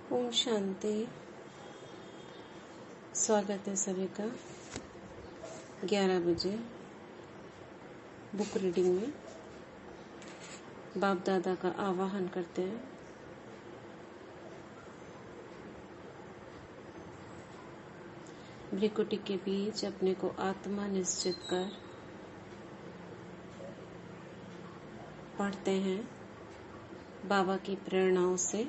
ओम शांति। स्वागत है सभी का 11 बजे बुक रीडिंग में। बाप दादा का आवाहन करते हैं। भ्रिकुटी के बीच अपने को आत्मा निश्चित कर पढ़ते हैं बाबा की प्रेरणाओं से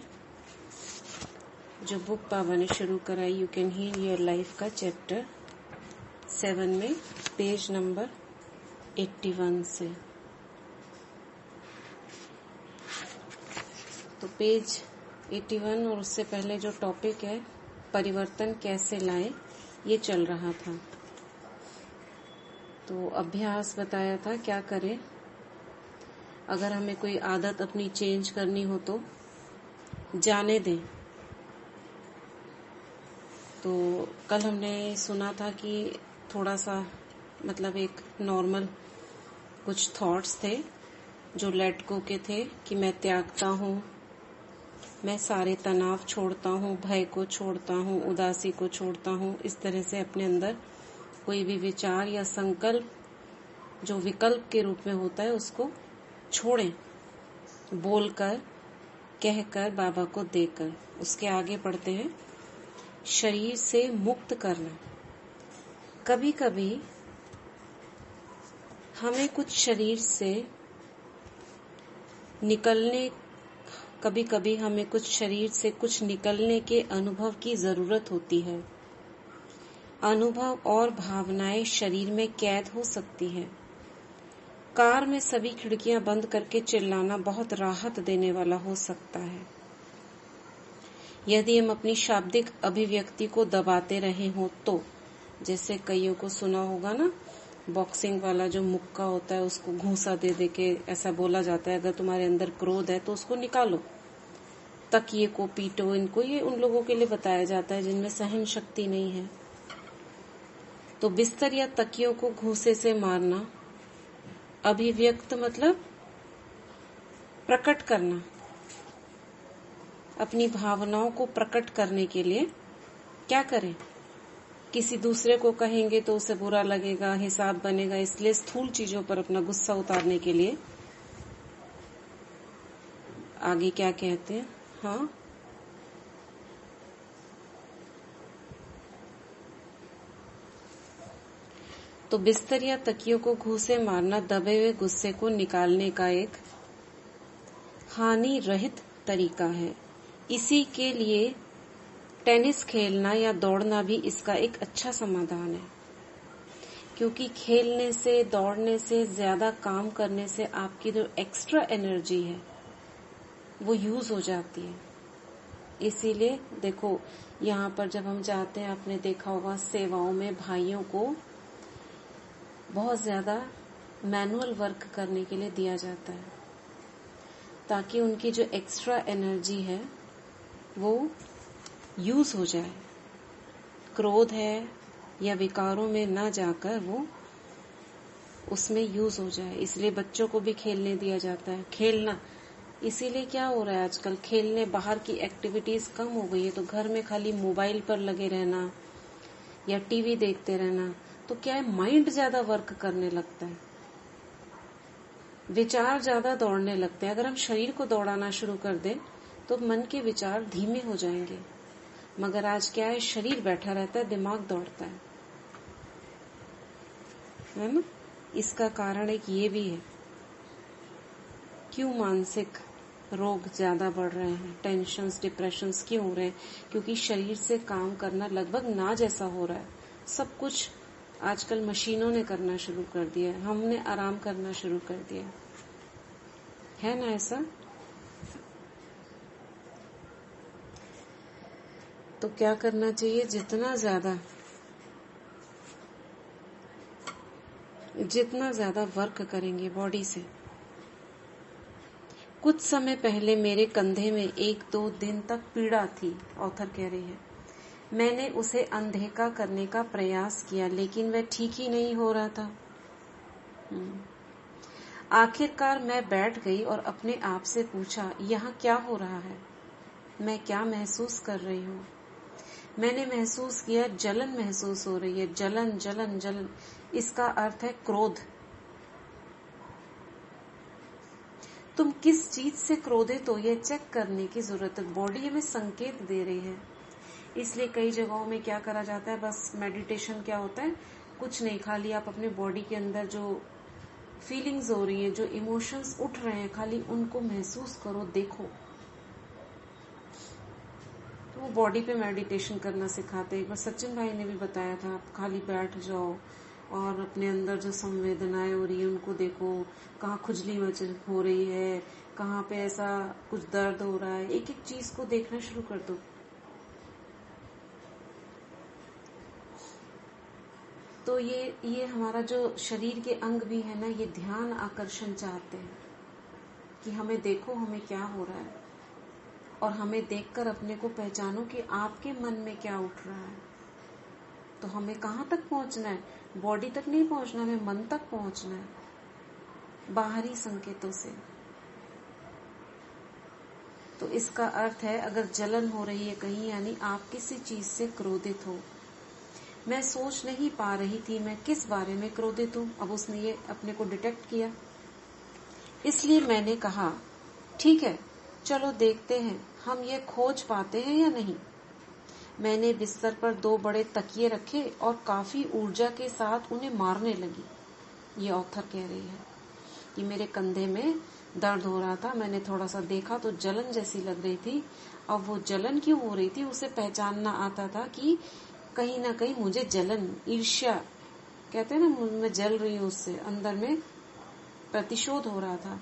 जो बुक बाबा ने शुरू कराई you can heal your life का चैप्टर 7 में पेज नंबर 81 से। तो पेज 81 और उससे पहले जो टॉपिक है परिवर्तन कैसे लाएं ये चल रहा था। तो अभ्यास बताया था क्या करें अगर हमें कोई आदत अपनी चेंज करनी हो तो जाने दें। तो कल हमने सुना था कि थोड़ा सा मतलब एक नॉर्मल कुछ थॉट्स थे जो लेट गो के थे कि मैं त्यागता हूँ, मैं सारे तनाव छोड़ता हूँ, भय को छोड़ता हूँ, उदासी को छोड़ता हूँ। इस तरह से अपने अंदर कोई भी विचार या संकल्प जो विकल्प के रूप में होता है उसको छोड़ें, बोलकर, कहकर, बाबा को देकर। उसके आगे पढ़ते हैं शरीर से मुक्त करना। कभी कभी हमें कुछ शरीर से निकलने के अनुभव की जरूरत होती है। अनुभव और भावनाएं शरीर में कैद हो सकती है। कार में सभी खिड़कियां बंद करके चिल्लाना बहुत राहत देने वाला हो सकता है। यदि हम अपनी शाब्दिक अभिव्यक्ति को दबाते रहे हों तो, जैसे कईयों को सुना होगा ना, बॉक्सिंग वाला जो मुक्का होता है उसको घूंसा दे दे के ऐसा बोला जाता है अगर तुम्हारे अंदर क्रोध है तो उसको निकालो, तकिए को पीटो। इनको ये उन लोगों के लिए बताया जाता है जिनमें सहन शक्ति नहीं है। तो बिस्तर या तकियों को घूंसे से मारना, अभिव्यक्त मतलब प्रकट करना। अपनी भावनाओं को प्रकट करने के लिए क्या करें? किसी दूसरे को कहेंगे तो उसे बुरा लगेगा, हिसाब बनेगा, इसलिए स्थूल चीजों पर अपना गुस्सा उतारने के लिए आगे क्या कहते हैं? हाँ, तो बिस्तर या तकियों को घूंसे मारना दबे हुए गुस्से को निकालने का एक हानि रहित तरीका है। इसी के लिए टेनिस खेलना या दौड़ना भी इसका एक अच्छा समाधान है, क्योंकि खेलने से, दौड़ने से, ज्यादा काम करने से आपकी जो एक्स्ट्रा एनर्जी है वो यूज हो जाती है। इसीलिए देखो यहाँ पर जब हम जाते हैं, आपने देखा होगा सेवाओं में भाइयों को बहुत ज्यादा मैनुअल वर्क करने के लिए दिया जाता है ताकि उनकी जो एक्स्ट्रा एनर्जी है वो यूज हो जाए, क्रोध है या विकारों में ना जाकर वो उसमें यूज हो जाए। इसलिए बच्चों को भी खेलने दिया जाता है। खेलना इसीलिए क्या हो रहा है आजकल, खेलने बाहर की एक्टिविटीज कम हो गई है, तो घर में खाली मोबाइल पर लगे रहना या टीवी देखते रहना, तो क्या है, माइंड ज्यादा वर्क करने लगता है, विचार ज्यादा दौड़ने लगते हैं। अगर हम शरीर को दौड़ाना शुरू कर दें तो मन के विचार धीमे हो जाएंगे। मगर आज क्या है, शरीर बैठा रहता है, दिमाग दौड़ता है ना। इसका कारण एक ये भी है क्यों मानसिक रोग ज्यादा बढ़ रहे हैं, टेंशन्स, डिप्रेशंस क्यों हो रहे हैं? क्योंकि शरीर से काम करना लगभग ना जैसा हो रहा है। सब कुछ आजकल मशीनों ने करना शुरू कर दिया है, हमने आराम करना शुरू कर दिया है ना ऐसा। तो क्या करना चाहिए, जितना ज्यादा वर्क करेंगे बॉडी से। कुछ समय पहले मेरे कंधे में 1-2 दिन तक पीड़ा थी, ऑथर कह रही है। मैंने उसे अनदेखा करने का प्रयास किया लेकिन वह ठीक ही नहीं हो रहा था। आखिरकार मैं बैठ गई और अपने आप से पूछा, यहाँ क्या हो रहा है? मैं क्या महसूस कर रही हूँ। मैंने महसूस किया जलन महसूस हो रही है, जलन जलन जलन, इसका अर्थ है क्रोध। तुम किस चीज से क्रोधित हो ये चेक करने की जरूरत है। बॉडी हमें संकेत दे रही है। इसलिए कई जगहों में क्या करा जाता है, बस मेडिटेशन क्या होता है, कुछ नहीं, खाली आप अपने बॉडी के अंदर जो फीलिंग्स हो रही है, जो इमोशंस उठ रहे हैं, खाली उनको महसूस करो, देखो। तो वो बॉडी पे मेडिटेशन करना सिखाते हैं। एक बार सचिन भाई ने भी बताया था, आप खाली बैठ जाओ और अपने अंदर जो संवेदनाएं हो रही है उनको देखो, कहाँ खुजली हो रही है, कहाँ पे ऐसा कुछ दर्द हो रहा है, एक एक चीज को देखना शुरू कर दो। तो ये हमारा जो शरीर के अंग भी है ना, ये ध्यान आकर्षण चाहते हैं कि हमें देखो, हमें क्या हो रहा है, और हमें देखकर अपने को पहचानो कि आपके मन में क्या उठ रहा है। तो हमें कहाँ तक पहुंचना है, बॉडी तक नहीं पहुंचना, हमें मन तक पहुंचना है, बाहरी संकेतों से। तो इसका अर्थ है अगर जलन हो रही है कहीं, यानी आप किसी चीज से क्रोधित हो। मैं सोच नहीं पा रही थी मैं किस बारे में क्रोधित हूं। अब उसने ये अपने को डिटेक्ट किया, इसलिए मैंने कहा ठीक है, चलो देखते हैं हम ये खोज पाते हैं या नहीं। मैंने बिस्तर पर 2 बड़े तकिए रखे और काफी ऊर्जा के साथ उन्हें मारने लगी। ये ऑथर कह रही है कि मेरे कंधे में दर्द हो रहा था, मैंने थोड़ा सा देखा तो जलन जैसी लग रही थी। अब वो जलन क्यों हो रही थी उसे पहचानना आता था कि कहीं ना कहीं मुझे जलन, ईर्ष्या कहते हैं ना, मैं जल रही हूँ, उससे अंदर में प्रतिशोध हो रहा था।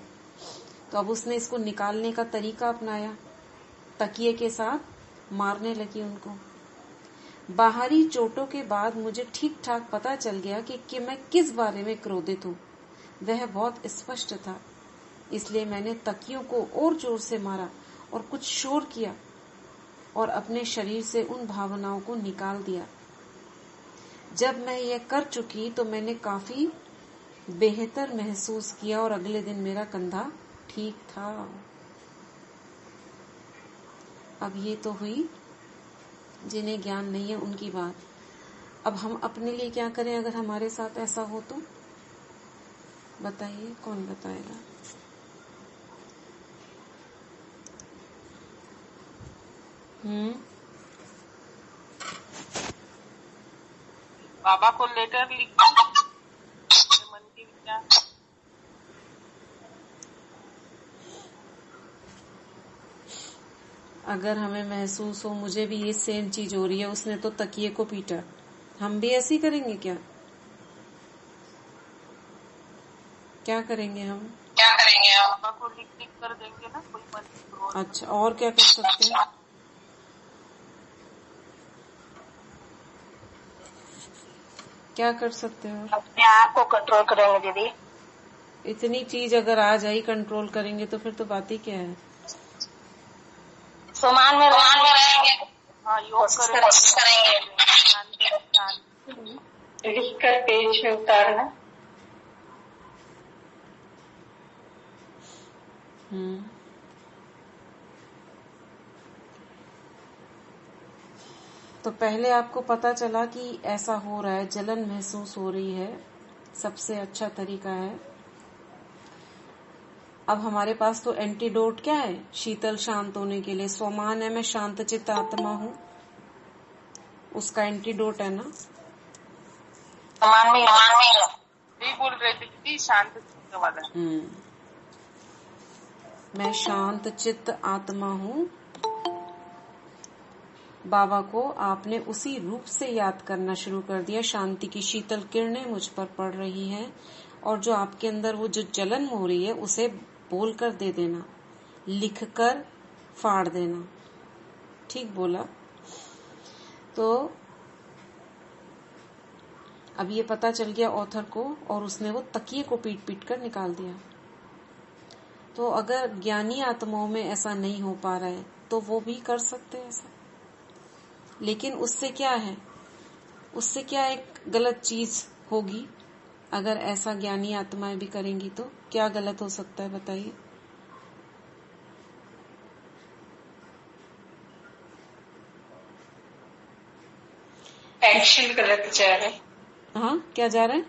तो अब उसने इसको निकालने का तरीका अपनाया, तकिए के साथ मारने लगी उनको। बाहरी चोटों के बाद मुझे ठीक ठाक पता चल गया कि मैं किस बारे में क्रोधित हूँ। वह बहुत स्पष्ट था, इसलिए मैंने तकियों को और जोर से मारा और कुछ शोर किया और अपने शरीर से उन भावनाओं को निकाल दिया। जब मैं यह कर चुकी तो मैंने काफी बेहतर महसूस किया और अगले दिन मेरा कंधा ठीक था। अब ये तो हुई जिन्हें ज्ञान नहीं है उनकी बात। अब हम अपने लिए क्या करें अगर हमारे साथ ऐसा हो तो बताइए, कौन बताएगा? बाबा को लेटर लिख मन की विचार। अगर हमें महसूस हो मुझे भी ये सेम चीज हो रही है, उसने तो तकिए को पीटा, हम भी ऐसे ही करेंगे क्या? क्या करेंगे हम? बाबा को लिख कर देंगे ना, कोई मन। अच्छा, और क्या कर सकते हैं? क्या कर सकते हो? अपने आप को कंट्रोल करेंगे दीदी। इतनी चीज अगर आ जाए कंट्रोल करेंगे तो फिर तो बात ही क्या है। सुमान में रहेंगे। हाँ, योग करेंगे। लिख कर पेज में उतारना। तो पहले आपको पता चला कि ऐसा हो रहा है, जलन महसूस हो रही है, सबसे अच्छा तरीका है। अब हमारे पास तो एंटीडोट क्या है शीतल शांत होने के लिए? स्वमान है, मैं शांत चित्त आत्मा हूँ, उसका एंटीडोट है ना। स्वमान में नहीं बोल रहे थे कि शांत चित्त वाला। मैं शांत चित्त आत्मा हूँ। बाबा को आपने उसी रूप से याद करना शुरू कर दिया। शांति की शीतल किरणें मुझ पर पड़ रही हैं, और जो आपके अंदर वो जो जलन हो रही है उसे बोलकर दे देना, लिखकर फाड़ देना। ठीक बोला? तो अब ये पता चल गया ऑथर को, और उसने वो तकिए को पीट पीट कर निकाल दिया। तो अगर ज्ञानी आत्माओं में ऐसा नहीं हो पा रहा है तो वो भी कर सकते हैं ऐसा। लेकिन उससे क्या है, उससे क्या एक गलत चीज होगी। अगर ऐसा ज्ञानी आत्माएं भी करेंगी तो क्या गलत हो सकता है बताइए? एक्शन गलत जा रहा है। हाँ, क्या जा रहा है?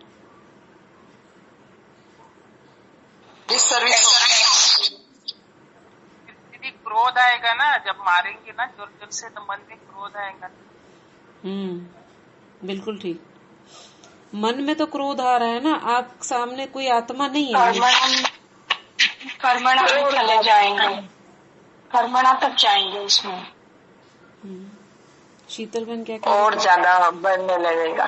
दीदी क्रोध आएगा ना, जब मारेंगे ना जोर जोर से तो मन में क्रोध आएगा। बिल्कुल ठीक। मन में तो क्रोध आ रहा है ना, आप सामने कोई आत्मा नहीं है। कर्मणा में चले जाएंगे, कर्मणा तक जाएंगे उसमें। शीतल बहन क्या कह और ज्यादा बढ़ने लगेगा।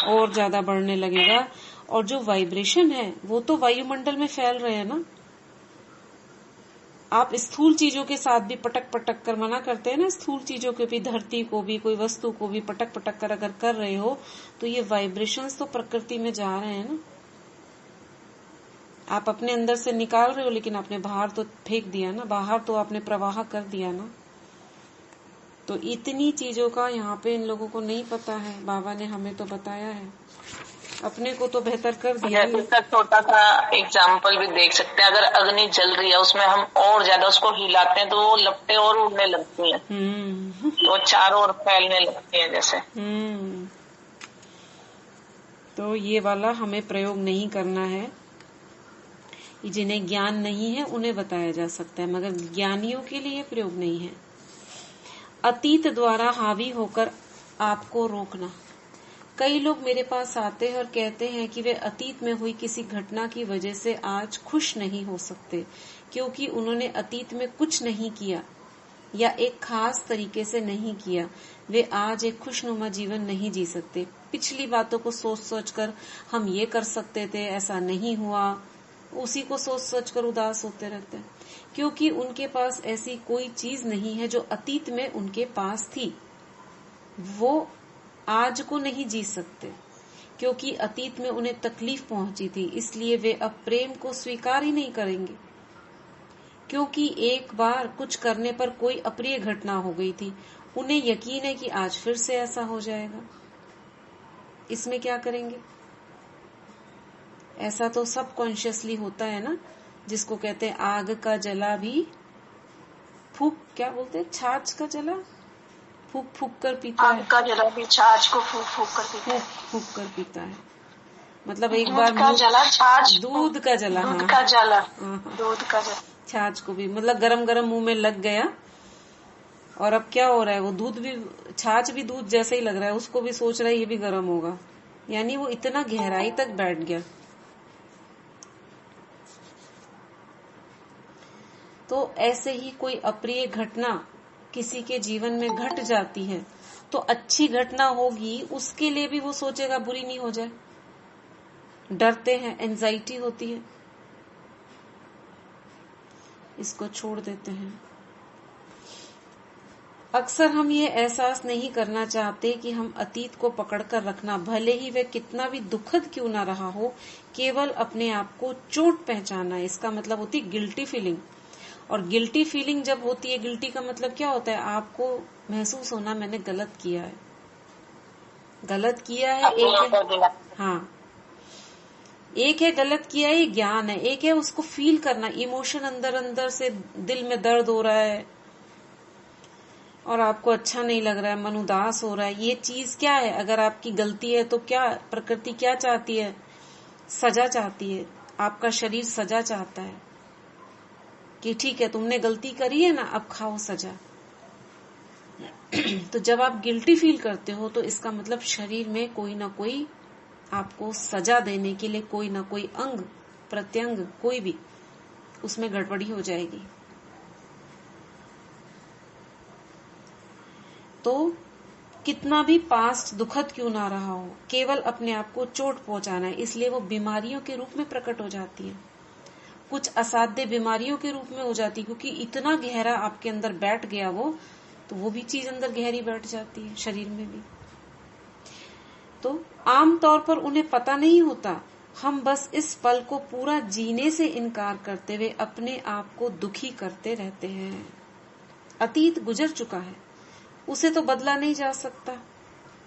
और ज्यादा बढ़ने लगेगा। और जो वाइब्रेशन है वो तो वायुमंडल में फैल रहे हैं ना। आप स्थूल चीजों के साथ भी पटक पटक कर मना करते हैं ना, स्थूल चीजों के भी, धरती को भी, कोई वस्तु को भी पटक पटक कर अगर कर रहे हो तो ये वाइब्रेशंस तो प्रकृति में जा रहे हैं ना। आप अपने अंदर से निकाल रहे हो लेकिन आपने बाहर तो फेंक दिया ना, बाहर तो आपने प्रवाह कर दिया ना। तो इतनी चीजों का यहाँ पे इन लोगों को नहीं पता है। बाबा ने हमें तो बताया है, अपने को तो बेहतर कर दिया। इसका छोटा सा एग्जाम्पल भी देख सकते हैं। अगर अग्नि जल रही है, उसमें हम और ज्यादा उसको हिलाते हैं तो वो लपटें और उड़ने लगती हैं, तो चारों ओर फैलने लगती हैं जैसे। तो ये वाला हमें प्रयोग नहीं करना है। जिन्हें ज्ञान नहीं है उन्हें बताया जा सकता है, मगर ज्ञानियों के लिए प्रयोग नहीं है। अतीत द्वारा हावी होकर आपको रोकना। कई लोग मेरे पास आते हैं और कहते हैं कि वे अतीत में हुई किसी घटना की वजह से आज खुश नहीं हो सकते, क्योंकि उन्होंने अतीत में कुछ नहीं किया या एक खास तरीके से नहीं किया। वे आज एक खुशनुमा जीवन नहीं जी सकते। पिछली बातों को सोच सोच कर हम ये कर सकते थे, ऐसा नहीं हुआ, उसी को सोच सोच कर उदास होते रहते हैं, क्योंकि उनके पास ऐसी कोई चीज नहीं है जो अतीत में उनके पास थी। वो आज को नहीं जी सकते, क्योंकि अतीत में उन्हें तकलीफ पहुंची थी, इसलिए वे अब प्रेम को स्वीकार ही नहीं करेंगे, क्योंकि एक बार कुछ करने पर कोई अप्रिय घटना हो गई थी। उन्हें यकीन है कि आज फिर से ऐसा हो जाएगा। इसमें क्या करेंगे? ऐसा तो सब कॉन्शियसली होता है ना, जिसको कहते हैं आग का जला भी फूक, क्या बोलते हैं, छाछ का जला फूक फूक कर पीता है। आग का जला भी छाछ को फूक फूक कर पीता है। फूक कर पीता है, मतलब एक बार का जला छाछ, दूध का जला, दूध का जला, हाँ, दूध का जला, छाछ को भी, मतलब गरम गरम मुंह में लग गया और अब क्या हो रहा है, वो दूध भी, छाछ भी दूध जैसे ही लग रहा है, उसको भी सोच रहा है ये भी गरम होगा, यानी वो इतना गहराई तक बैठ गया। तो ऐसे ही कोई अप्रिय घटना किसी के जीवन में घट जाती है तो अच्छी घटना होगी उसके लिए भी वो सोचेगा बुरी नहीं हो जाए, डरते हैं, एंजाइटी होती है, इसको छोड़ देते हैं। अक्सर हम ये एहसास नहीं करना चाहते कि हम अतीत को पकड़कर रखना, भले ही वह कितना भी दुखद क्यों ना रहा हो, केवल अपने आप को चोट पहचाना है। इसका मतलब होती है गिल्टी फीलिंग। और गिल्टी फीलिंग जब होती है, गिल्टी का मतलब क्या होता है, आपको महसूस होना मैंने गलत किया है, गलत किया है। एक है गलत किया है, ये ज्ञान है। एक है उसको फील करना, इमोशन अंदर अंदर से दिल में दर्द हो रहा है और आपको अच्छा नहीं लग रहा है, मन उदास हो रहा है। ये चीज क्या है? अगर आपकी गलती है तो क्या प्रकृति क्या चाहती है? सजा चाहती है। आपका शरीर सजा चाहता है कि ठीक है तुमने गलती करी है ना, अब खाओ सजा। तो जब आप गिल्टी फील करते हो तो इसका मतलब शरीर में कोई ना कोई आपको सजा देने के लिए कोई ना कोई अंग प्रत्यंग कोई भी उसमें गड़बड़ी हो जाएगी। तो कितना भी पास्ट दुखद क्यों ना रहा हो, केवल अपने आप को चोट पहुंचाना है, इसलिए वो बीमारियों के रूप में प्रकट हो जाती है, कुछ असाध्य बीमारियों के रूप में हो जाती है, क्योंकि इतना गहरा आपके अंदर बैठ गया वो, तो वो भी चीज अंदर गहरी बैठ जाती है शरीर में भी। तो आमतौर पर उन्हें पता नहीं होता, हम बस इस पल को पूरा जीने से इनकार करते हुए अपने आप को दुखी करते रहते हैं। अतीत गुजर चुका है, उसे तो बदला नहीं जा सकता।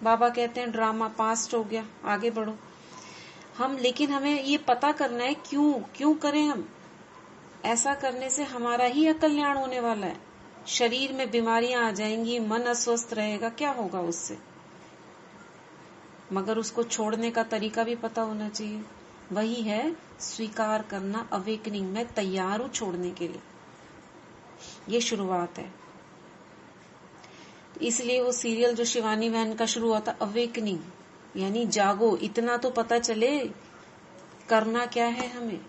बाबा कहते हैं ड्रामा पास्ट हो गया, आगे बढ़ो। लेकिन हमें ये पता करना है क्यों करें हम ऐसा। करने से हमारा ही अकल्याण होने वाला है। शरीर में बीमारियां आ जाएंगी, मन अस्वस्थ रहेगा, क्या होगा उससे? मगर उसको छोड़ने का तरीका भी पता होना चाहिए। वही है स्वीकार करना, अवेकनिंग। मैं तैयार हूं छोड़ने के लिए, ये शुरुआत है। इसलिए वो सीरियल जो शिवानी बहन का शुरू हुआ था, अवेकनिंग, यानी जागो, इतना तो पता चले करना क्या है हमें।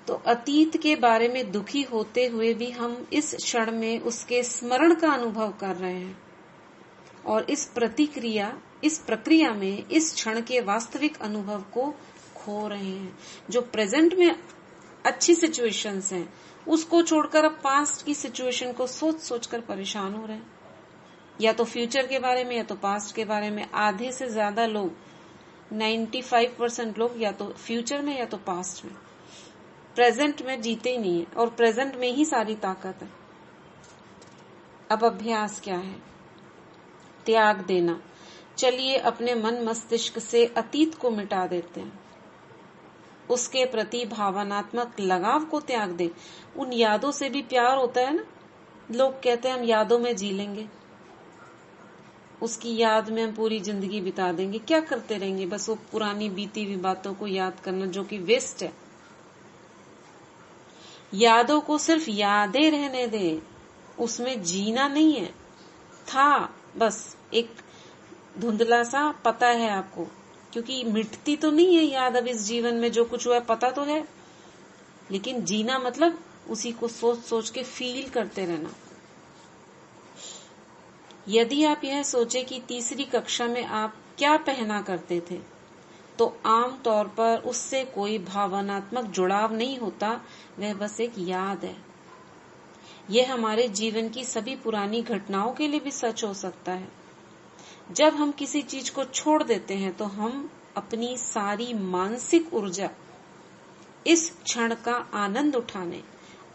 तो अतीत के बारे में दुखी होते हुए भी हम इस क्षण में उसके स्मरण का अनुभव कर रहे हैं और इस प्रक्रिया में इस क्षण के वास्तविक अनुभव को खो रहे हैं। जो प्रेजेंट में अच्छी सिचुएशंस हैं, उसको छोड़कर अब पास्ट की सिचुएशन को सोच सोचकर परेशान हो रहे हैं, या तो फ्यूचर के बारे में या तो पास्ट के बारे में। आधे से ज्यादा लोग, 95% लोग या तो फ्यूचर में या तो पास्ट में, प्रेजेंट में जीते ही नहीं है, और प्रेजेंट में ही सारी ताकत है। अब अभ्यास क्या है? त्याग देना। चलिए अपने मन मस्तिष्क से अतीत को मिटा देते हैं, उसके प्रति भावनात्मक लगाव को त्याग दे। उन यादों से भी प्यार होता है ना, लोग कहते हैं हम यादों में जी लेंगे, उसकी याद में हम पूरी जिंदगी बिता देंगे। क्या करते रहेंगे? बस वो पुरानी बीती हुई बातों को याद करना, जो कि वेस्ट है। यादों को सिर्फ यादें रहने दे, उसमें जीना नहीं है। था बस एक धुंधला सा पता है आपको, क्योंकि मिटती तो नहीं है याद। अब इस जीवन में जो कुछ हुआ है पता तो है, लेकिन जीना मतलब उसी को सोच सोच के फील करते रहना। यदि आप यह सोचे कि तीसरी कक्षा में आप क्या पहना करते थे, तो आम तौर पर उससे कोई भावनात्मक जुड़ाव नहीं होता, वह बस एक याद है। यह हमारे जीवन की सभी पुरानी घटनाओं के लिए भी सच हो सकता है। जब हम किसी चीज को छोड़ देते हैं तो हम अपनी सारी मानसिक ऊर्जा इस क्षण का आनंद उठाने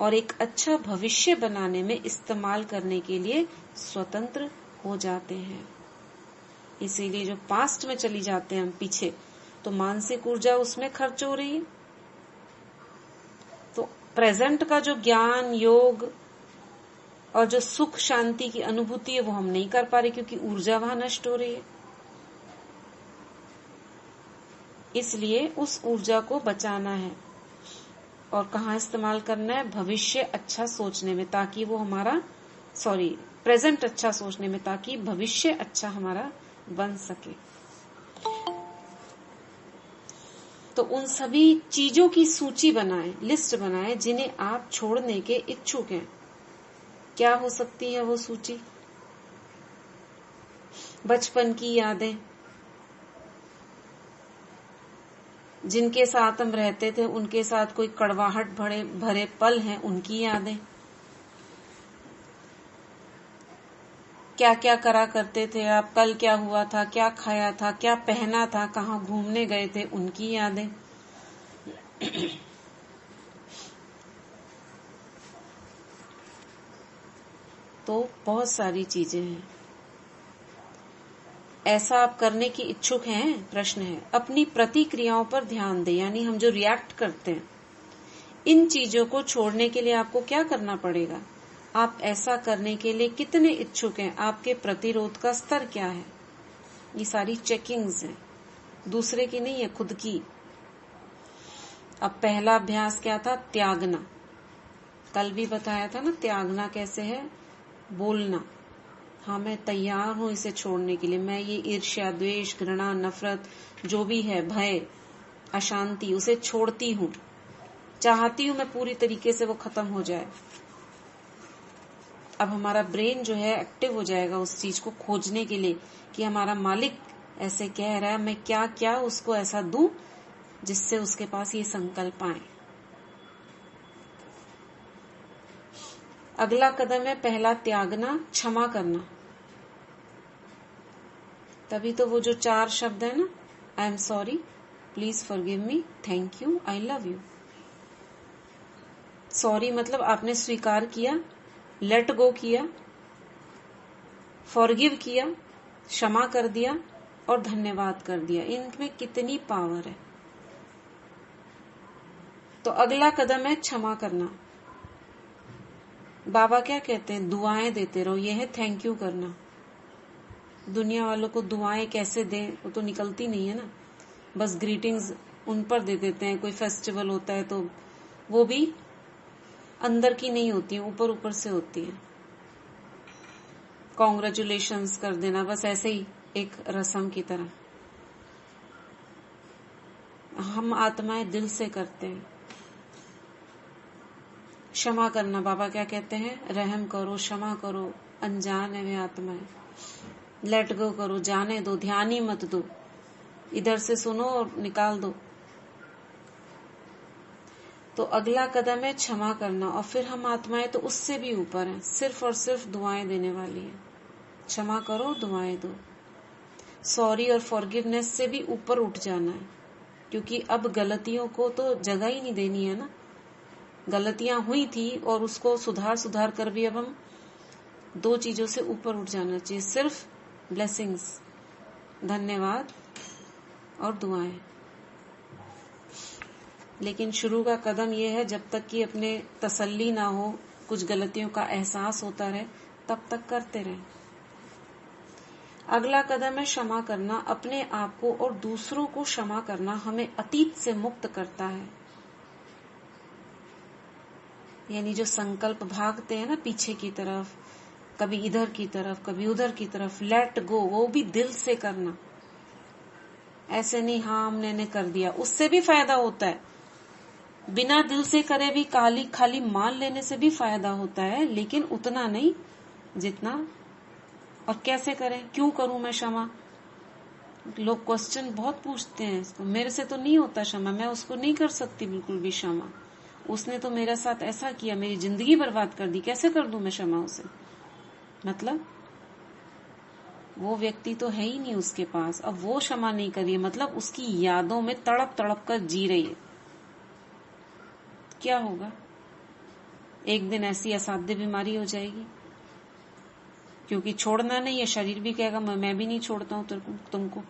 और एक अच्छा भविष्य बनाने में इस्तेमाल करने के लिए स्वतंत्र हो जाते हैं। इसीलिए जो पास्ट में चली जाते हैं हम पीछे, तो मानसिक ऊर्जा उसमें खर्च हो रही है। तो प्रेजेंट का जो ज्ञान, योग और जो सुख शांति की अनुभूति है वो हम नहीं कर पा रहे, क्योंकि ऊर्जा वहां नष्ट हो रही है। इसलिए उस ऊर्जा को बचाना है और कहाँ इस्तेमाल करना है? भविष्य अच्छा सोचने में, ताकि वो हमारा प्रेजेंट अच्छा सोचने में, ताकि भविष्य अच्छा हमारा बन सके। तो उन सभी चीजों की सूची बनाएं, लिस्ट बनाएं, जिन्हें आप छोड़ने के इच्छुक हैं। क्या हो सकती है वो सूची? बचपन की यादें, जिनके साथ हम रहते थे, उनके साथ कोई कड़वाहट भरे पल हैं, उनकी यादें। क्या क्या करा करते थे आप, कल क्या हुआ था, क्या खाया था, क्या पहना था, कहाँ घूमने गए थे, उनकी यादें। तो बहुत सारी चीजें हैं। ऐसा आप करने की इच्छुक हैं? प्रश्न है। अपनी प्रतिक्रियाओं पर ध्यान दें, यानी हम जो रिएक्ट करते हैं, इन चीजों को छोड़ने के लिए आपको क्या करना पड़ेगा? आप ऐसा करने के लिए कितने इच्छुक हैं? आपके प्रतिरोध का स्तर क्या है? ये सारी चेकिंग्स हैं, दूसरे की नहीं है, खुद की। अब पहला अभ्यास क्या था? त्यागना। कल भी बताया था ना, त्यागना कैसे है? बोलना, हाँ मैं तैयार हूं इसे छोड़ने के लिए। मैं ये ईर्ष्या, द्वेष, घृणा, नफरत, जो भी है, भय, अशांति, उसे छोड़ती हूँ, चाहती हूँ मैं पूरी तरीके से वो खत्म हो जाए। अब हमारा ब्रेन जो है एक्टिव हो जाएगा उस चीज को खोजने के लिए कि हमारा मालिक ऐसे कह रहा है, मैं क्या क्या उसको ऐसा दूं जिससे उसके पास ये संकल्प आए। अगला कदम है पहला त्यागना, क्षमा करना। तभी तो वो जो 4 शब्द है ना, I am sorry, please forgive me, thank you, I love you. Sorry मतलब आपने स्वीकार किया, लेट गो किया, फॉरगिव किया, क्षमा कर दिया और धन्यवाद कर दिया। इनमें कितनी पावर है। तो अगला कदम है क्षमा करना। बाबा क्या कहते हैं, दुआएं देते रहो। यह है थैंक यू करना। दुनिया वालों को दुआएं कैसे दें, वो तो निकलती नहीं है ना, बस ग्रीटिंग्स उन पर दे देते हैं। कोई फेस्टिवल होता है तो वो भी अंदर की नहीं होती है, ऊपर ऊपर से होती है। कॉन्ग्रेचुलेशंस कर देना, बस ऐसे ही एक रस्म की तरह। हम आत्माएं दिल से करते हैं। क्षमा करना, बाबा क्या कहते हैं, रहम करो, क्षमा करो, अनजान है वे आत्माएं। लेट गो करो, जाने दो, ध्यान ही मत दो, इधर से सुनो और निकाल दो। तो अगला कदम है क्षमा करना। और फिर हम आत्माएं तो उससे भी ऊपर हैं, सिर्फ और सिर्फ दुआएं देने वाली हैं। क्षमा करो, दुआएं दो। सॉरी और फॉरगिवनेस से भी ऊपर उठ जाना है, क्योंकि अब गलतियों को तो जगह ही नहीं देनी है ना। गलतियां हुई थी और उसको सुधार कर भी अब हम दो चीजों से ऊपर उठ जाना चाहिए, सिर्फ ब्लेसिंग्स, धन्यवाद और दुआएं। लेकिन शुरू का कदम यह है, जब तक कि अपने तसल्ली ना हो, कुछ गलतियों का एहसास होता रहे, तब तक करते रहें। अगला कदम है क्षमा करना। अपने आप को और दूसरों को क्षमा करना हमें अतीत से मुक्त करता है। यानी जो संकल्प भागते हैं ना पीछे की तरफ, कभी इधर की तरफ कभी उधर की तरफ, लेट गो, वो भी दिल से करना। ऐसे नहीं हाँ हमने कर दिया, उससे भी फायदा होता है। बिना दिल से करे भी खाली मान लेने से भी फायदा होता है, लेकिन उतना नहीं जितना। और कैसे करें, क्यों करूं मैं क्षमा? लोग क्वेश्चन बहुत पूछते हैं इसको। मेरे से तो नहीं होता क्षमा, मैं उसको नहीं कर सकती बिल्कुल भी क्षमा। उसने तो मेरे साथ ऐसा किया, मेरी जिंदगी बर्बाद कर दी, कैसे कर दूं मैं क्षमा उसे? मतलब वो व्यक्ति तो है ही नहीं उसके पास, अब वो क्षमा नहीं कर रही है, मतलब उसकी यादों में तड़प तड़प कर जी रही है। क्या होगा? एक दिन ऐसी असाध्य बीमारी हो जाएगी, क्योंकि छोड़ना नहीं है। शरीर भी कहेगा मैं भी नहीं छोड़ता हूं तुमको।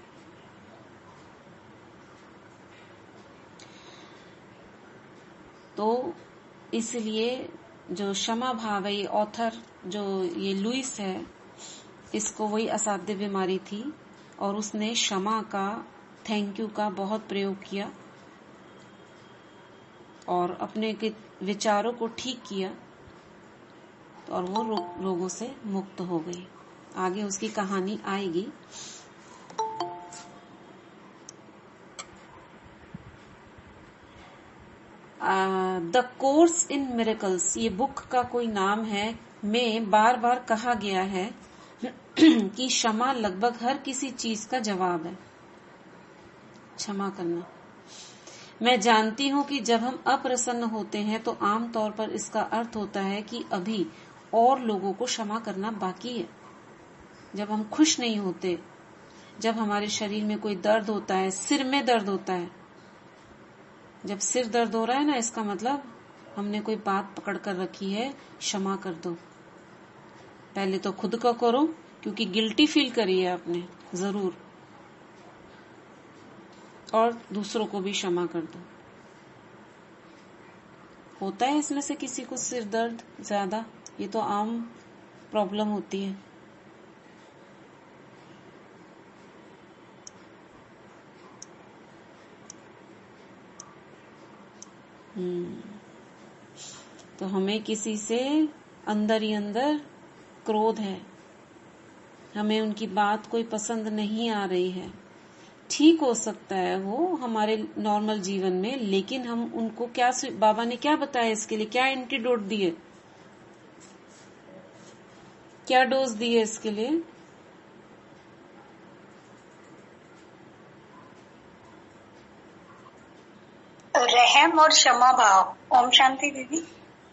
तो इसलिए जो क्षमा भाव है, ये ऑथर जो ये लुइस है, इसको वही असाध्य बीमारी थी और उसने क्षमा का, थैंक यू का बहुत प्रयोग किया और अपने विचारों को ठीक किया, और वो रोगों से मुक्त हो गई। आगे उसकी कहानी आएगी। द कोर्स इन मिरेकल्स, ये बुक का कोई नाम है, में बार बार कहा गया है कि क्षमा लगभग हर किसी चीज का जवाब है। क्षमा करना। मैं जानती हूँ कि जब हम अप्रसन्न होते हैं तो आमतौर पर इसका अर्थ होता है कि अभी और लोगों को क्षमा करना बाकी है। जब हम खुश नहीं होते, जब हमारे शरीर में कोई दर्द होता है, सिर में दर्द होता है, जब सिर दर्द हो रहा है ना, इसका मतलब हमने कोई बात पकड़ कर रखी है, क्षमा कर दो। पहले तो खुद का करो, क्योंकि गिल्टी फील करी है आपने जरूर, और दूसरों को भी क्षमा कर दो। होता है इसमें से किसी को सिर दर्द ज्यादा, ये तो आम प्रॉब्लम होती है। तो हमें किसी से अंदर ही अंदर क्रोध है, हमें उनकी बात कोई पसंद नहीं आ रही है। ठीक हो सकता है वो हमारे नॉर्मल जीवन में, लेकिन हम उनको क्या, बाबा ने क्या बताया इसके लिए, क्या एंटीडोट दिए, क्या डोज दिए इसके लिए? रहम और क्षमा भाव। ओम शांति दीदी।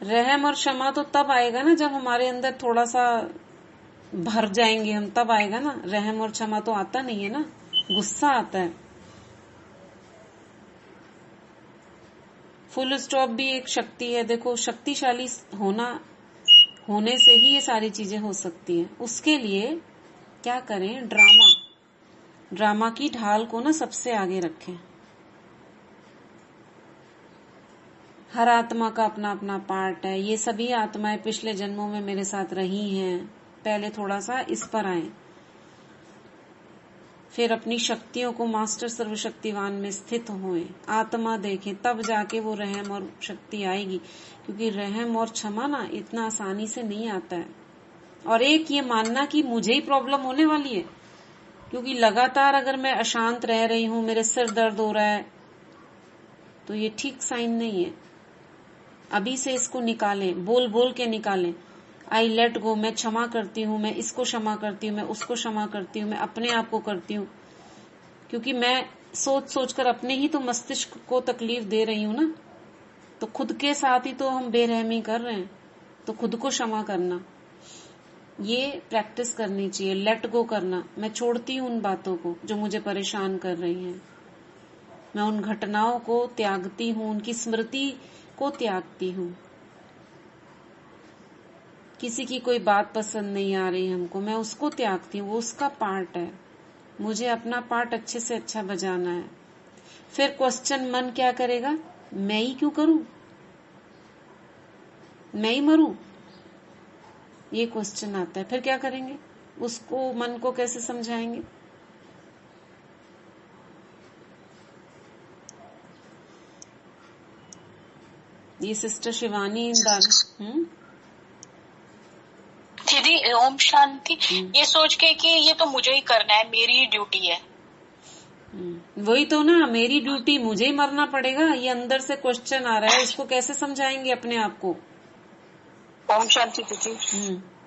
रहम और क्षमा तो तब आएगा ना जब हमारे अंदर थोड़ा सा भर जाएंगे हम, तब आएगा ना। रहम और क्षमा तो आता नहीं है ना, गुस्सा आता है। फुल स्टॉप भी एक शक्ति है। देखो, शक्तिशाली होने से ही ये सारी चीजें हो सकती हैं। उसके लिए क्या करें, ड्रामा की ढाल को ना सबसे आगे रखें। हर आत्मा का अपना अपना पार्ट है। ये सभी आत्माएं पिछले जन्मों में मेरे साथ रही हैं। पहले थोड़ा सा इस पर आए, फिर अपनी शक्तियों को मास्टर सर्वशक्तिवान में स्थित होएं, आत्मा देखें, तब जाके वो रहम और शक्ति आएगी। क्योंकि रहम और क्षमा ना इतना आसानी से नहीं आता है। और एक ये मानना कि मुझे ही प्रॉब्लम होने वाली है, क्योंकि लगातार अगर मैं अशांत रह रही हूं, मेरे सिर दर्द हो रहा है, तो ये ठीक साइन नहीं है। अभी से इसको निकालें, बोल बोल के निकालें। आई लेट गो, मैं क्षमा करती हूँ, मैं इसको क्षमा करती हूँ, मैं उसको क्षमा करती हूँ, मैं अपने आप को करती हूँ। क्योंकि मैं सोच सोच कर अपने ही तो मस्तिष्क को तकलीफ दे रही हूँ ना, तो खुद के साथ ही तो हम बेरहमी कर रहे हैं। तो खुद को क्षमा करना, ये प्रैक्टिस करनी चाहिए। लेट गो करना, मैं छोड़ती हूँ उन बातों को जो मुझे परेशान कर रही हैं। मैं उन घटनाओं को त्यागती हूँ, उनकी स्मृति को त्यागती हूँ। किसी की कोई बात पसंद नहीं आ रही हमको, मैं उसको त्यागती हूँ, वो उसका पार्ट है। मुझे अपना पार्ट अच्छे से अच्छा बजाना है। फिर क्वेश्चन मन क्या करेगा, मैं ही क्यों करूं, मैं ही मरूं, ये क्वेश्चन आता है। फिर क्या करेंगे, उसको मन को कैसे समझाएंगे। ये सिस्टर शिवानी दीदी ओम शांति। ये सोच के कि ये तो मुझे ही करना है, मेरी ड्यूटी है। वही तो ना, मेरी ड्यूटी, मुझे ही मरना पड़ेगा, ये अंदर से क्वेश्चन आ रहा है। इसको कैसे समझाएंगे अपने आप को। ओम शांति दीदी।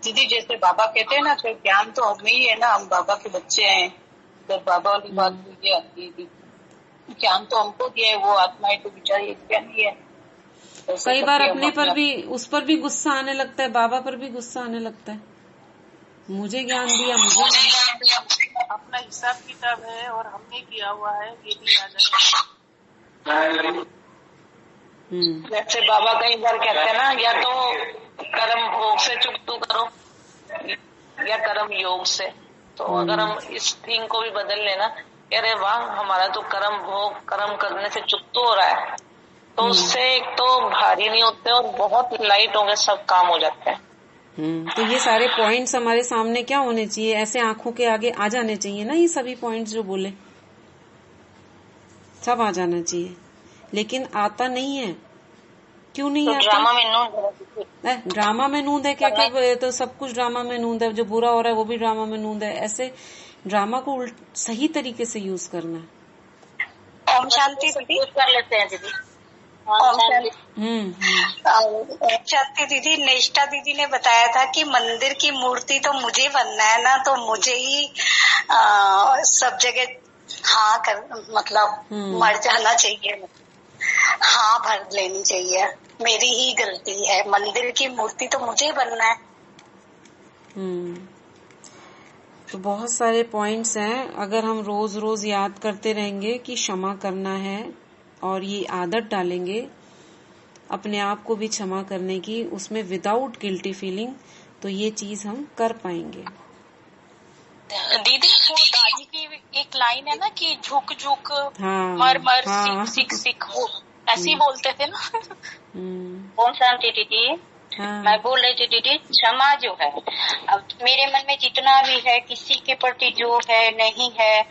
दीदी जैसे बाबा कहते हैं ना, तो ज्ञान तो हमें ही है ना, हम बाबा के बच्चे हैं। तो बाबा वाली बात हुई है, ज्ञान तो हमको दिया है, वो आत्माएं तो बेचारी ज्ञान ही है। कई बार अपने पर भी, उस पर भी गुस्सा आने लगता है, बाबा पर भी गुस्सा आने लगता है। मुझे ज्ञान दिया, मुझे अपना हिसाब किताब है और हमने किया हुआ है, ये भी आ जाए। जैसे बाबा कई बार कहते हैं ना, या तो कर्म भोग से चुकतू करो या कर्म योग से। तो अगर हम इस थिंग को भी बदल लेना, अरे वाह हमारा तो कर्म भोग कर्म करने से चुकतू हो रहा है, तो उससे एक तो भारी नहीं होते और बहुत लाइट होंगे, सब काम हो जाते हैं। तो ये सारे पॉइंट्स हमारे सामने क्या होने चाहिए, ऐसे आंखों के आगे आ जाने चाहिए ना। ये सभी पॉइंट्स जो बोले सब आ जाना चाहिए, लेकिन आता नहीं है। क्यों नहीं आता? ड्रामा में नूंद है। ड्रामा में नूंद है क्या? क्या तो सब कुछ ड्रामा में नूंद है, जो बुरा हो रहा है वो भी ड्रामा में नूंद है। ऐसे ड्रामा को सही तरीके से यूज करना है। ओम शांति दीदी कर लेते हैं दीदी। शांति दीदी, नेष्टा दीदी ने बताया था कि मंदिर की मूर्ति तो मुझे बनना है ना, तो मुझे ही सब जगह हाँ मतलब मर जाना चाहिए, हाँ भर लेनी चाहिए। मेरी ही गलती है, मंदिर की मूर्ति तो मुझे बनना है। तो बहुत सारे पॉइंट्स हैं। अगर हम रोज रोज याद करते रहेंगे कि क्षमा करना है और ये आदत डालेंगे अपने आप को भी क्षमा करने की, उसमें विदाउट गिल्टी फीलिंग, तो ये चीज हम कर पाएंगे। दीदी वो दादी की एक लाइन है ना कि झुक झुक मर मर सिख सिख, वो ऐसे ही बोलते थे ना। ओम शांति दीदी। मैं बोल रही थी दीदी, क्षमा जो है, अब मेरे मन में जितना भी है किसी के प्रति जो है नहीं है,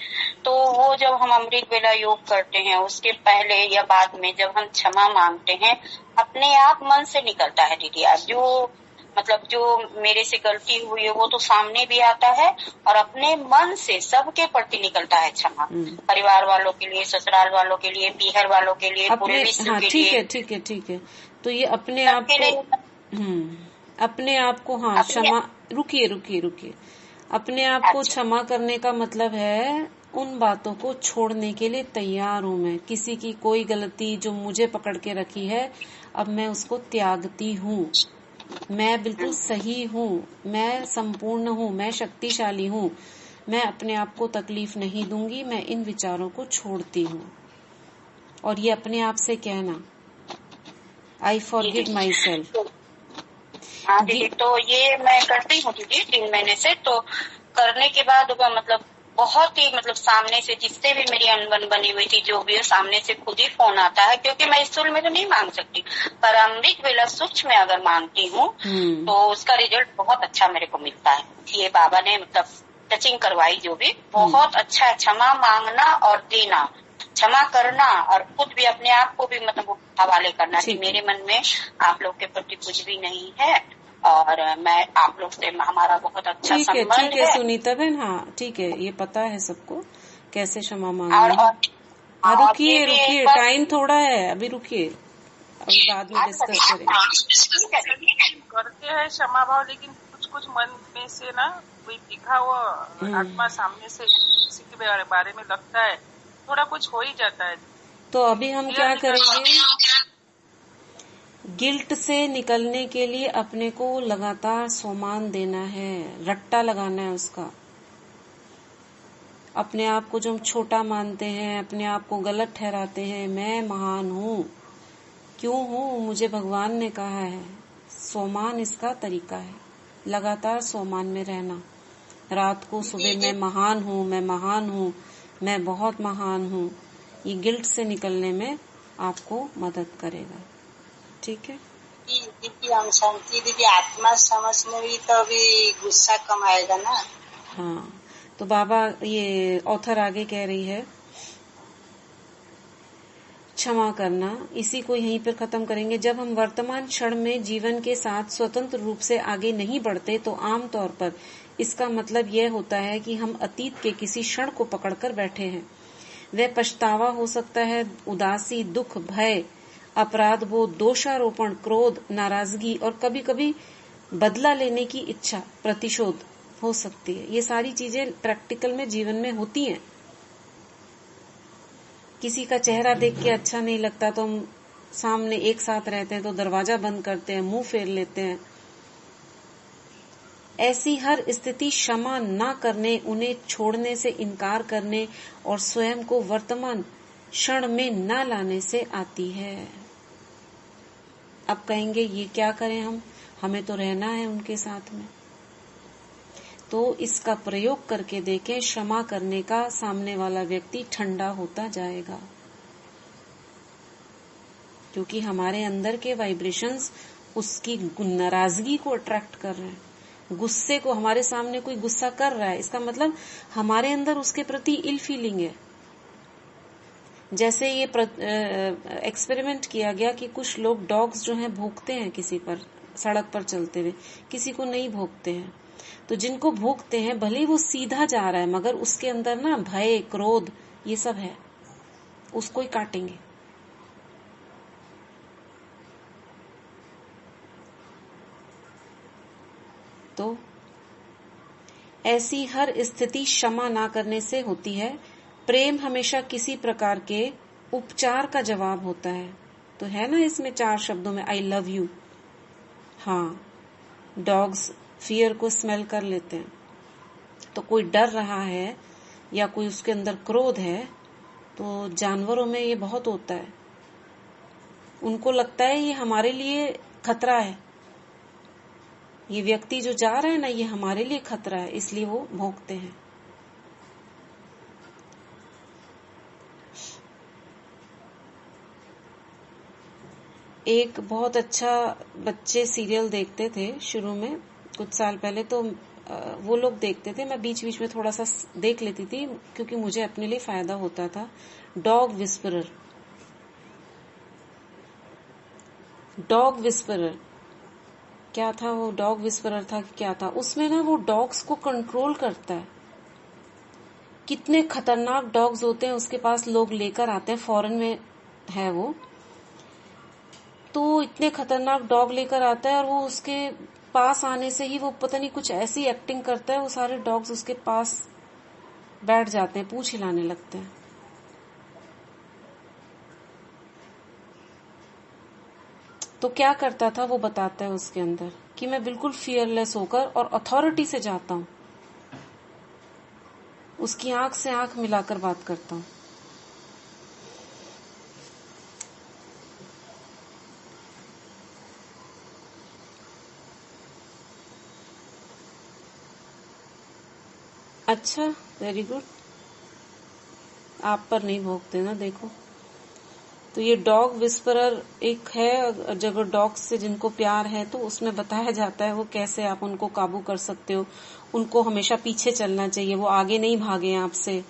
तो वो जब हम अमृत वेला योग करते हैं उसके पहले या बाद में जब हम क्षमा मांगते हैं, अपने आप मन से निकलता है दीदी। आज जो मतलब जो मेरे से गलती हुई है वो तो सामने भी आता है और अपने मन से सबके प्रति निकलता है क्षमा। परिवार वालों के लिए, ससुराल वालों के लिए, पीहर वालों के लिए, पूरे विश्व के लिए। ठीक है। तो ये अपने आप को अपने आप को क्षमा, रुकिए। अपने आप को क्षमा करने का मतलब है उन बातों को छोड़ने के लिए तैयार हूँ मैं। किसी की कोई गलती जो मुझे पकड़ के रखी है, अब मैं उसको त्यागती हूँ। मैं बिल्कुल सही हूँ, मैं संपूर्ण हूँ, मैं शक्तिशाली हूँ, मैं अपने आप को तकलीफ नहीं दूंगी, मैं इन विचारों को छोड़ती हूँ। और ये अपने आप से कहना, आई फॉरगिव माई सेल्फ। हाँ दीदी, तो ये मैं करती हूँ दीदी 3 महीने से। तो करने के बाद मतलब बहुत ही मतलब सामने से जिससे भी मेरी अनबन बनी हुई थी, जो भी है सामने से खुद ही फोन आता है, क्योंकि मैं स्थूल में तो नहीं मांग सकती, पर अमृत वेला सूक्ष्म में अगर मांगती हूँ तो उसका रिजल्ट बहुत अच्छा मेरे को मिलता है। ये बाबा ने मतलब टचिंग करवाई जो भी, बहुत अच्छा है। क्षमा मांगना और देना, क्षमा करना और खुद भी अपने आप को भी मतलब हवाले करना कि मेरे मन में आप लोग के प्रति कुछ भी नहीं है और मैं आप लोग से हमारा बहुत अच्छा संबंध है। ठीक है सुनीता बहन, हाँ ठीक है, ये पता है सबको कैसे क्षमा मांगना है। रुकिए टाइम थोड़ा है, अभी रुकिए, अभी बाद में डिस्कस करेंगे। करते हैं क्षमा भाव, लेकिन कुछ कुछ मन में से ना कोई दिखा हुआ आत्मा सामने से किसी के बारे में लगता है, थोड़ा कुछ हो ही जाता है। तो अभी हम क्या करेंगे, गिल्ट से निकलने के लिए अपने को लगातार सोमान देना है, रट्टा लगाना है उसका। अपने आप को जो हम छोटा मानते हैं, अपने आप को गलत ठहराते हैं, मैं महान हूँ, क्यों हूँ, मुझे भगवान ने कहा है। सोमान इसका तरीका है, लगातार सोमान में रहना। रात को सुबह मैं महान हूँ, मैं महान हूँ, मैं बहुत महान हूँ, ये गिल्ट से निकलने में आपको मदद करेगा। ठीक है दीदी, हम शांति दीदी, आत्मा समझने भी तो अभी गुस्सा कम आएगा ना। हाँ, तो बाबा ये ऑथर आगे कह रही है, क्षमा करना, इसी को यहीं पर खत्म करेंगे। जब हम वर्तमान क्षण में जीवन के साथ स्वतंत्र रूप से आगे नहीं बढ़ते तो आम तौर पर इसका मतलब यह होता है कि हम अतीत के किसी क्षण को पकड़कर बैठे हैं। वह पछतावा हो सकता है, उदासी, दुख, भय, अपराध बोध, दोषारोपण, क्रोध, नाराजगी और कभी कभी बदला लेने की इच्छा, प्रतिशोध हो सकती है। ये सारी चीजें प्रैक्टिकल में जीवन में होती हैं। किसी का चेहरा देख के अच्छा नहीं लगता तो हम सामने एक साथ रहते हैं तो दरवाजा बंद करते हैं, मुंह फेर लेते हैं। ऐसी हर स्थिति क्षमा न करने, उन्हें छोड़ने से इनकार करने और स्वयं को वर्तमान क्षण में न लाने से आती है। अब कहेंगे ये क्या करें हम, हमें तो रहना है उनके साथ में। तो इसका प्रयोग करके देखें, क्षमा करने का सामने वाला व्यक्ति ठंडा होता जाएगा, क्योंकि हमारे अंदर के वाइब्रेशंस उसकी नाराजगी को अट्रैक्ट कर रहे हैं। गुस्से को, हमारे सामने कोई गुस्सा कर रहा है, इसका मतलब हमारे अंदर उसके प्रति इल फीलिंग है। जैसे ये एक्सपेरिमेंट किया गया कि कुछ लोग डॉग्स जो हैं भौंकते हैं किसी पर, सड़क पर चलते हुए, किसी को नहीं भौंकते हैं। तो जिनको भौंकते हैं भले ही वो सीधा जा रहा है मगर उसके अंदर ना भय, क्रोध, ये सब है, उसको ही काटेंगे। तो ऐसी हर स्थिति क्षमा ना करने से होती है। प्रेम हमेशा किसी प्रकार के उपचार का जवाब होता है। तो है ना इसमें 4 शब्दों में आई लव यू। हाँ, डॉग्स फियर को स्मेल कर लेते हैं। तो कोई डर रहा है या कोई उसके अंदर क्रोध है, तो जानवरों में ये बहुत होता है। उनको लगता है ये हमारे लिए खतरा है, ये व्यक्ति जो जा रहा है ना ये हमारे लिए खतरा है, इसलिए वो भौंकते हैं। एक बहुत अच्छा बच्चे सीरियल देखते थे शुरू में, कुछ साल पहले, तो वो लोग देखते थे, मैं बीच बीच में थोड़ा सा देख लेती थी क्योंकि मुझे अपने लिए फायदा होता था। डॉग विस्परर, डॉग विस्परर क्या था वो, डॉग विस्परर था कि क्या था, उसमें ना वो डॉग्स को कंट्रोल करता है। कितने खतरनाक डॉग्स होते हैं उसके पास, लोग लेकर आते हैं, फॉरेन में है वो, तो इतने खतरनाक डॉग लेकर आता है और वो उसके पास आने से ही वो पता नहीं कुछ ऐसी एक्टिंग करता है, वो सारे डॉग्स उसके पास बैठ जाते हैं, पूंछ हिलाने लगते हैं। तो क्या करता था वो बताता है उसके अंदर कि मैं बिल्कुल फियरलेस होकर और अथॉरिटी से जाता हूं, उसकी आंख से आंख मिलाकर बात करता हूं। अच्छा, वेरी गुड। आप पर नहीं भोगते ना, देखो। तो ये डॉग विस्परर एक है, जब डॉग से जिनको प्यार है तो उसमें बताया जाता है वो कैसे आप उनको काबू कर सकते हो। उनको हमेशा पीछे चलना चाहिए, वो आगे नहीं भागे आपसे,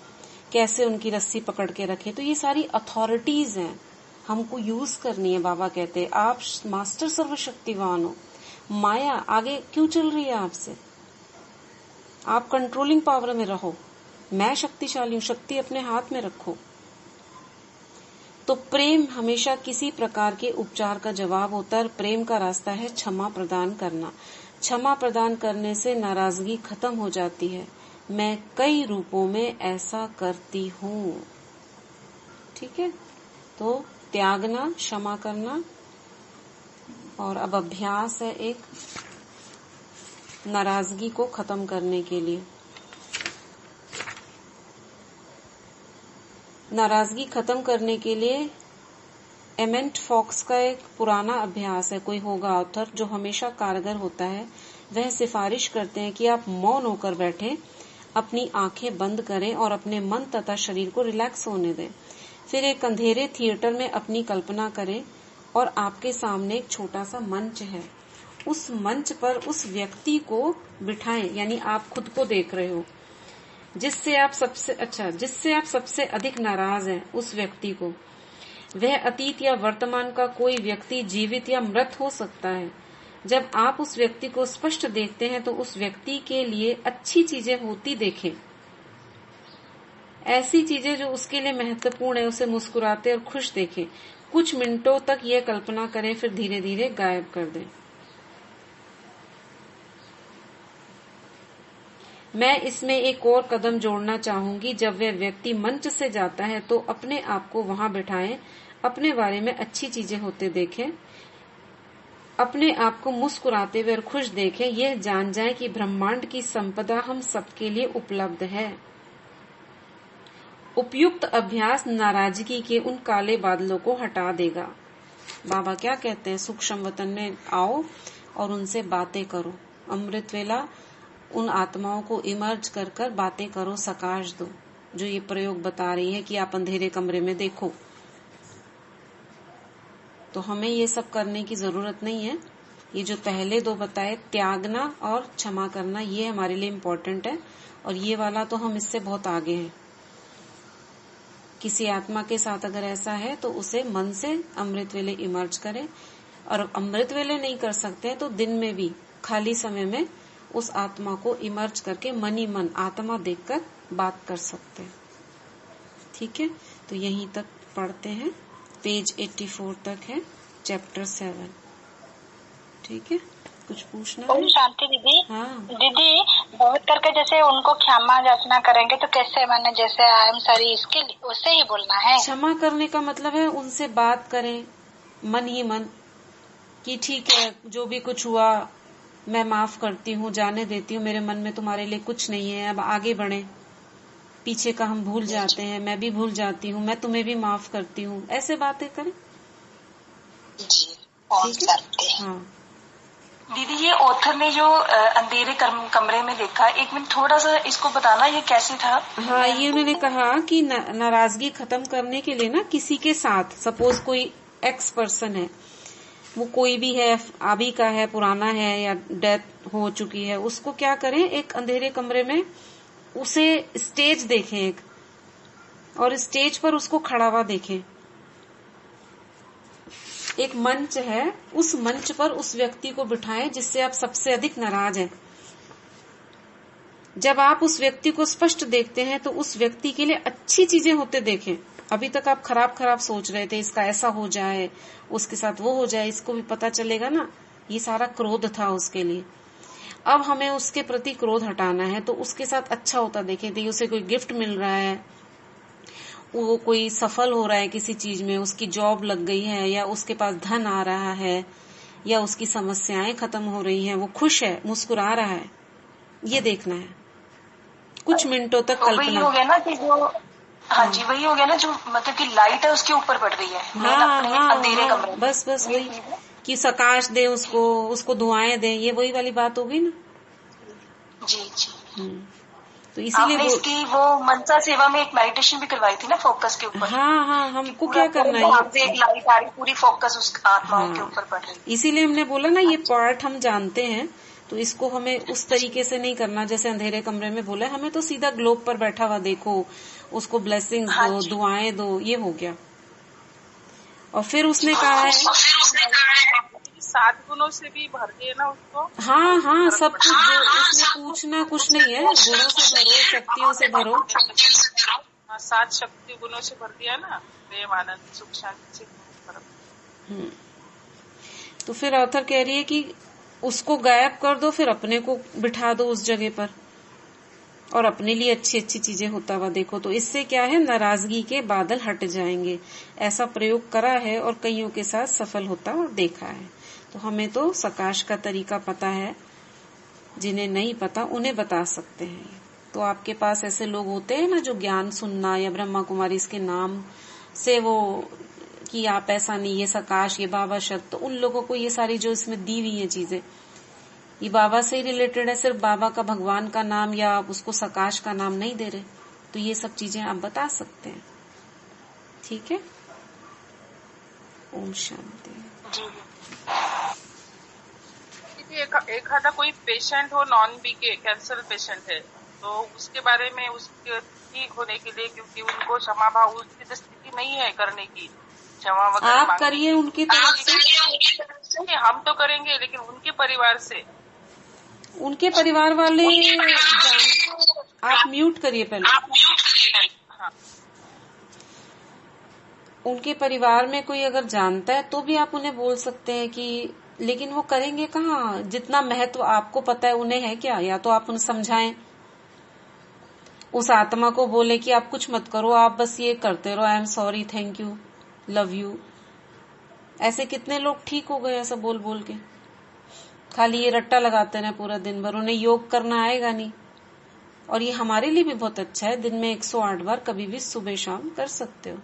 कैसे उनकी रस्सी पकड़ के रखे। तो ये सारी अथॉरिटीज हैं, हमको यूज करनी है। बाबा कहते हैं आप मास्टर सर्वशक्तिवान हो, माया आगे क्यों चल रही है आपसे? आप कंट्रोलिंग पावर में रहो। मैं शक्तिशाली हूं, शक्ति अपने हाथ में रखो। तो प्रेम हमेशा किसी प्रकार के उपचार का जवाब होता है। प्रेम का रास्ता है क्षमा प्रदान करना। क्षमा प्रदान करने से नाराजगी खत्म हो जाती है। मैं कई रूपों में ऐसा करती हूँ। ठीक है, तो त्यागना, क्षमा करना। और अब अभ्यास है एक नाराजगी को खत्म करने के लिए। नाराजगी खत्म करने के लिए एमेंट फॉक्स का एक पुराना अभ्यास है, कोई होगा ऑथर, जो हमेशा कारगर होता है। वह सिफारिश करते हैं कि आप मौन होकर बैठें, अपनी आंखें बंद करें और अपने मन तथा शरीर को रिलैक्स होने दें। फिर एक अंधेरे थिएटर में अपनी कल्पना करें और आपके सामने एक छोटा सा मंच है। उस मंच पर उस व्यक्ति को बिठाएं, यानी आप खुद को देख रहे हो, जिससे आप सबसे अधिक नाराज हैं, उस व्यक्ति को। वह अतीत या वर्तमान का कोई व्यक्ति जीवित या मृत हो सकता है। जब आप उस व्यक्ति को स्पष्ट देखते हैं तो उस व्यक्ति के लिए अच्छी चीजें होती देखें, ऐसी चीजें जो उसके लिए महत्वपूर्ण है, उसे मुस्कुराते और खुश देखें। कुछ मिनटों तक यह कल्पना करें, फिर धीरे धीरे गायब कर दें। मैं इसमें एक और कदम जोड़ना चाहूंगी। जब वह व्यक्ति मंच से जाता है तो अपने आप को वहां बिठाएं, अपने बारे में अच्छी चीजें होते देखें, अपने आप को मुस्कुराते हुए और खुश देखें। यह जान जाएं कि ब्रह्मांड की संपदा हम सबके लिए उपलब्ध है। उपयुक्त अभ्यास नाराजगी के उन काले बादलों को हटा देगा। बाबा क्या कहते हैं? सूक्ष्म वतन में आओ और उनसे बातें करो। अमृत वेला उन आत्माओं को इमर्ज कर कर बातें करो, सकाश दो। जो ये प्रयोग बता रही है कि आप अंधेरे कमरे में देखो, तो हमें ये सब करने की जरूरत नहीं है। ये जो पहले दो बताए, त्यागना और क्षमा करना, ये हमारे लिए इम्पोर्टेंट है। और ये वाला तो हम इससे बहुत आगे हैं। किसी आत्मा के साथ अगर ऐसा है तो उसे मन से अमृत वेले इमर्ज करें। और अमृत वेले नहीं कर सकते हैं तो दिन में भी खाली समय में उस आत्मा को इमर्ज करके मन ही मन आत्मा देखकर बात कर सकते हैं। ठीक है, तो यहीं तक पढ़ते हैं। पेज 84 तक है, चैप्टर 7। ठीक है, कुछ पूछना है? शांति दीदी। हाँ दीदी, बहुत करके जैसे उनको क्षमा याचना करेंगे तो कैसे, मैंने जैसे आई एम सॉरी, इसके उससे ही बोलना है? क्षमा करने का मतलब है उनसे बात करें मन ही मन कि ठीक है, जो भी कुछ हुआ मैं माफ करती हूँ, जाने देती हूँ, मेरे मन में तुम्हारे लिए कुछ नहीं है, अब आगे बढ़े। पीछे का हम भूल जाते हैं, मैं भी भूल जाती हूँ, मैं तुम्हें भी माफ करती हूँ, ऐसे बातें करें। ठीक है, हाँ। दीदी, ये ऑथर ने जो अंधेरे कमरे में देखा, एक मिनट थोड़ा सा इसको बताना, ये कैसे था? हाँ, ये उन्होंने कहा कि नाराजगी खत्म करने के लिए ना, किसी के साथ, सपोज कोई एक्स पर्सन है, वो कोई भी है, अभी का है, पुराना है या डेथ हो चुकी है, उसको क्या करें, एक अंधेरे कमरे में उसे स्टेज देखें एक, और स्टेज पर उसको खड़ा हुआ देखें। एक मंच है, उस मंच पर उस व्यक्ति को बिठाएं जिससे आप सबसे अधिक नाराज हैं। जब आप उस व्यक्ति को स्पष्ट देखते हैं तो उस व्यक्ति के लिए अच्छी चीजें होते देखें। अभी तक आप खराब खराब सोच रहे थे, इसका ऐसा हो जाए, उसके साथ वो हो जाए, इसको भी पता चलेगा ना, ये सारा क्रोध था उसके लिए। अब हमें उसके प्रति क्रोध हटाना है, तो उसके साथ अच्छा होता देखें। देखिए, उसे कोई गिफ्ट मिल रहा है, वो कोई सफल हो रहा है किसी चीज में, उसकी जॉब लग गई है, या उसके पास धन आ रहा है, या उसकी समस्याएं खत्म हो रही हैं, वो खुश है, मुस्कुरा रहा है, ये देखना है कुछ मिनटों तक। कल्पना हो गया ना कि जो, हाँ जी, वही हो गया ना, जो मतलब कि लाइट है उसके ऊपर पड़ रही है। हाँ, अंधेरे कमरे। बस वही कि सकाश दे उसको धुआएं दे, ये वही वाली बात हो गई ना। जी जी। तो इसीलिए आपने इसकी वो मनसा सेवा में एक मेडिटेशन भी करवाई थी ना फोकस के ऊपर। हाँ, हमको क्या करना है, एक लाइट आ रही, पूरी फोकस उस आत्माओं के ऊपर पड़ रही। इसीलिए हमने बोला ना ये पार्ट हम जानते हैं, तो इसको हमें उस तरीके से नहीं करना जैसे अंधेरे कमरे में बोला, हमें तो सीधा ग्लोब पर बैठा हुआ देखो, उसको ब्लेसिंग्स दो, दुआएं दो, ये हो गया। और फिर उसने कहा है 7 गुणों से भी भर दिए ना उसको। हाँ, सब कुछ जो उसने पूछना कुछ नहीं है, गुणों से भरो, शक्तियों से भरो। 7 शक्ति गुणों से भर दिया ना, प्रेम, आनंद, सुख, शांति। तो फिर ऑथर कह रही है कि उसको गायब कर दो, फिर अपने को बिठा दो उस जगह पर और अपने लिए अच्छी अच्छी चीजें होता हुआ देखो। तो इससे क्या है, नाराजगी के बादल हट जाएंगे। ऐसा प्रयोग करा है और कईयों के साथ सफल होता और देखा है। तो हमें तो सकाश का तरीका पता है, जिन्हें नहीं पता उन्हें बता सकते हैं। तो आपके पास ऐसे लोग होते हैं ना जो ज्ञान सुनना या ब्रह्मा कुमारी इसके नाम से वो कि आप ऐसा नहीं, ये सकाश, ये बाबा शब्द, तो उन लोगों को ये सारी जो इसमें दी हुई है चीजें ये बाबा से ही रिलेटेड है, सिर्फ बाबा का भगवान का नाम या आप उसको सकाश का नाम नहीं दे रहे, तो ये सब चीजें आप बता सकते हैं। ठीक है, ओम शांति। एखादा कोई पेशेंट हो, नॉन बीके कैंसर पेशेंट है, तो उसके बारे में उसके ठीक होने के लिए, क्योंकि उनको क्षमा भाव उसकी स्थिति नहीं है करने की, क्षमा वगैरह आप करिए उनकी तरफ से। हम तो करेंगे, लेकिन उनके परिवार से, उनके परिवार वाले आप म्यूट करिए पहले। हाँ। उनके परिवार में कोई अगर जानता है तो भी आप उन्हें बोल सकते हैं कि, लेकिन वो करेंगे कहाँ, जितना महत्व आपको पता है उन्हें है क्या। या तो आप उन्हें समझाएं, उस आत्मा को बोले कि आप कुछ मत करो, आप बस ये करते रहो, I am sorry, thank you, love you. ऐसे कितने लोग ठीक हो गए ऐसा बोल बोल के। खाली ये रट्टा लगाते रहे पूरा दिन भर, उन्हें योग करना आएगा नहीं। और ये हमारे लिए भी बहुत अच्छा है, दिन में 108 बार कभी भी सुबह शाम कर सकते हो।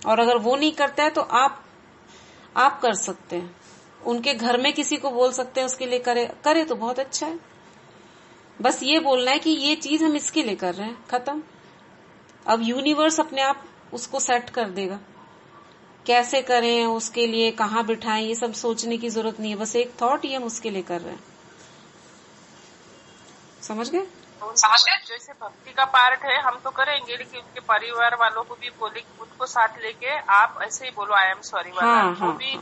और अगर वो नहीं करता है तो आप कर सकते हैं, उनके घर में किसी को बोल सकते हैं उसके लिए करे तो बहुत अच्छा है। बस ये बोलना है कि ये चीज हम इसके लिए कर रहे हैं, खत्म। अब यूनिवर्स अपने आप उसको सेट कर देगा, कैसे करें, उसके लिए कहाँ बिठाएं, ये सब सोचने की जरूरत नहीं है। बस एक थॉट ही हम उसके लिए कर रहे हैं। समझ गए? जैसे भक्ति का पार्ट है हम तो करेंगे, लेकिन उनके परिवार वालों को भी बोले, उनको साथ लेके आप ऐसे ही बोलो, आई एम सॉरी वाला। हाँ, भी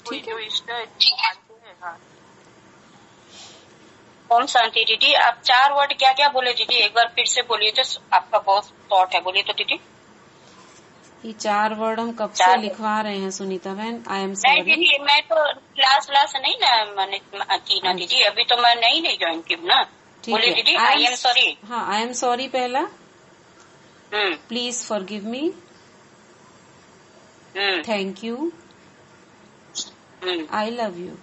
वही जो इष्ट है मानते हैं। हाँ। ओम शांति दीदी, आप 4 वर्ड क्या क्या बोले दीदी, एक बार फिर से बोलिए तो, आपका बहुत थॉट है, बोलिए तो दीदी। ये 4 वर्ड हम कब से लिखवा रहे हैं सुनीता बहन, आई एम सॉरी। नहीं दीदी, मैं तो क्लास नहीं ना मैंने की ना दीदी, अभी तो मैं नहीं ज्वाइन की ना। बोलिए दीदी, आई एम सॉरी। हाँ, आई एम सॉरी पहला, please forgive me, thank you, I love you.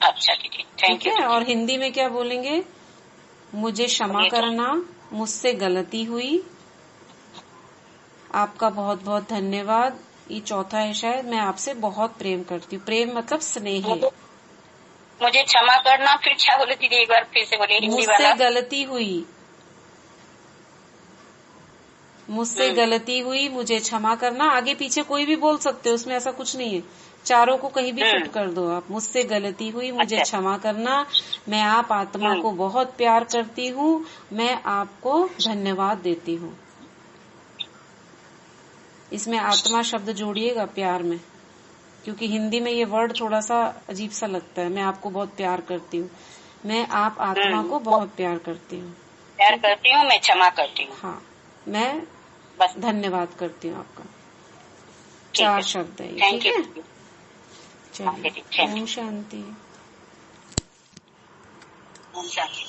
अच्छा दीदी, थैंक यू। और हिंदी में क्या बोलेंगे? मुझे क्षमा करना, मुझसे गलती हुई, आपका बहुत बहुत धन्यवाद। ये चौथा है शायद, मैं आपसे बहुत प्रेम करती हूँ। प्रेम मतलब स्नेह। मुझे क्षमा करना, फिर क्या बोले दीदी, एक बार फिर से बोलिए हिंदी वाला। मुझसे गलती हुई, मुझसे गलती हुई, मुझे क्षमा करना। आगे पीछे कोई भी बोल सकते हो, उसमें ऐसा कुछ नहीं है, चारों को कहीं भी फिट कर दो आप। मुझसे गलती हुई, मुझे क्षमा करना, मैं आप आत्मा को बहुत प्यार करती हूँ, मैं आपको धन्यवाद देती हूँ। इसमें आत्मा शब्द जोड़िएगा प्यार में, क्योंकि हिंदी में ये वर्ड थोड़ा सा अजीब सा लगता है। मैं आपको बहुत प्यार करती हूँ, मैं आप आत्मा को बहुत प्यार करती हूँ, प्यार करती हूँ, मैं क्षमा करती हूँ, हाँ, मैं बस धन्यवाद करती हूँ आपका। 4 शब्द है, ठीक है? चलिए, ओम शांति। ओम शांति।